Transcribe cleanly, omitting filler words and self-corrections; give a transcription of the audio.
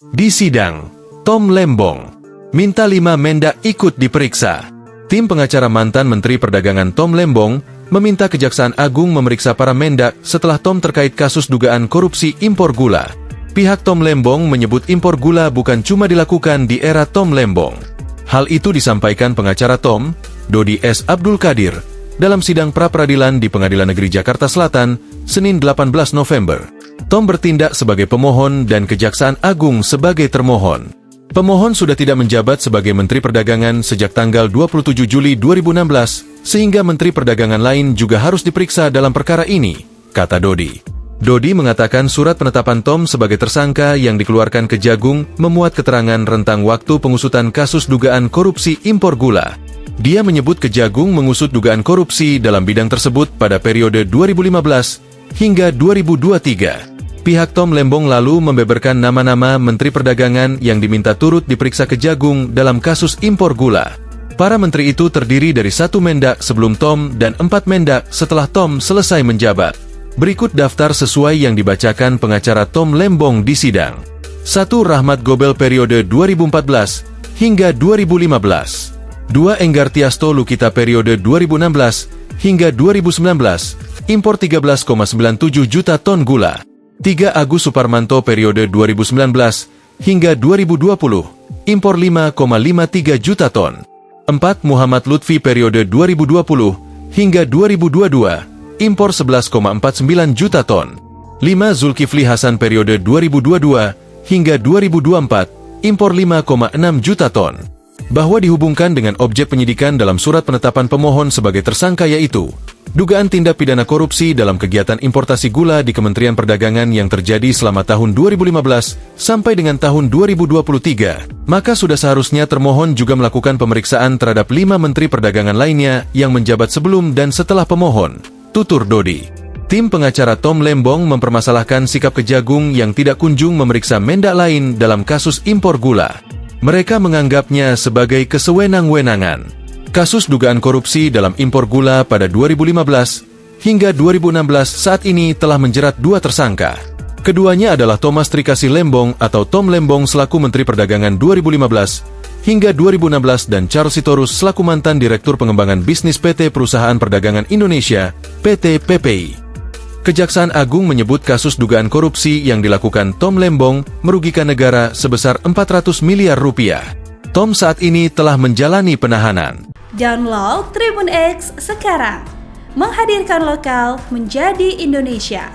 Di sidang, Tom Lembong minta 5 Mendak ikut diperiksa. Tim pengacara mantan Menteri Perdagangan Tom Lembong meminta Kejaksaan Agung memeriksa para Mendak setelah Tom terkait kasus dugaan korupsi impor gula. Pihak Tom Lembong menyebut impor gula bukan cuma dilakukan di era Tom Lembong. Hal itu disampaikan pengacara Tom, Dodi S. Abdul Qadir, dalam sidang pra-peradilan di Pengadilan Negeri Jakarta Selatan, Senin 18 November. Tom bertindak sebagai pemohon dan Kejaksaan Agung sebagai termohon. Pemohon sudah tidak menjabat sebagai Menteri Perdagangan sejak tanggal 27 Juli 2016, sehingga Menteri Perdagangan lain juga harus diperiksa dalam perkara ini, kata Dodi. Dodi mengatakan surat penetapan Tom sebagai tersangka yang dikeluarkan Kejagung memuat keterangan rentang waktu pengusutan kasus dugaan korupsi impor gula. Dia menyebut Kejagung mengusut dugaan korupsi dalam bidang tersebut pada periode 2015 hingga 2023. Pihak Tom Lembong lalu membeberkan nama-nama Menteri Perdagangan yang diminta turut diperiksa Kejagung dalam kasus impor gula. Para menteri itu terdiri dari 1 Mendak sebelum Tom dan 4 Mendak setelah Tom selesai menjabat. Berikut daftar sesuai yang dibacakan pengacara Tom Lembong di sidang. 1. Rahmat Gobel periode 2014 hingga 2015. 2. Enggar Tiasto Lukita periode 2016 hingga 2019, impor 13,97 juta ton gula. 3. Agus Suparmanto periode 2019 hingga 2020, impor 5,53 juta ton. 4. Muhammad Lutfi periode 2020 hingga 2022, impor 11,49 juta ton. 5. Zulkifli Hasan periode 2022 hingga 2024, impor 5,6 juta ton. Bahwa dihubungkan dengan objek penyidikan dalam surat penetapan pemohon sebagai tersangka yaitu dugaan tindak pidana korupsi dalam kegiatan importasi gula di Kementerian Perdagangan yang terjadi selama tahun 2015 sampai dengan tahun 2023, maka sudah seharusnya termohon juga melakukan pemeriksaan terhadap 5 Menteri Perdagangan lainnya yang menjabat sebelum dan setelah pemohon, tutur Dodi. Tim pengacara Tom Lembong mempermasalahkan sikap Kejagung yang tidak kunjung memeriksa Mendak lain dalam kasus impor gula. Mereka menganggapnya sebagai kesewenang-wenangan. Kasus dugaan korupsi dalam impor gula pada 2015 hingga 2016 saat ini telah menjerat 2 tersangka. Keduanya adalah Thomas Trikasih Lembong atau Tom Lembong selaku Menteri Perdagangan 2015 hingga 2016 dan Charles Sitorus selaku mantan Direktur Pengembangan Bisnis PT Perusahaan Perdagangan Indonesia, PT PPI. Kejaksaan Agung menyebut kasus dugaan korupsi yang dilakukan Tom Lembong merugikan negara sebesar 400 miliar rupiah. Tom saat ini telah menjalani penahanan. Download Tribun X sekarang, menghadirkan lokal menjadi Indonesia.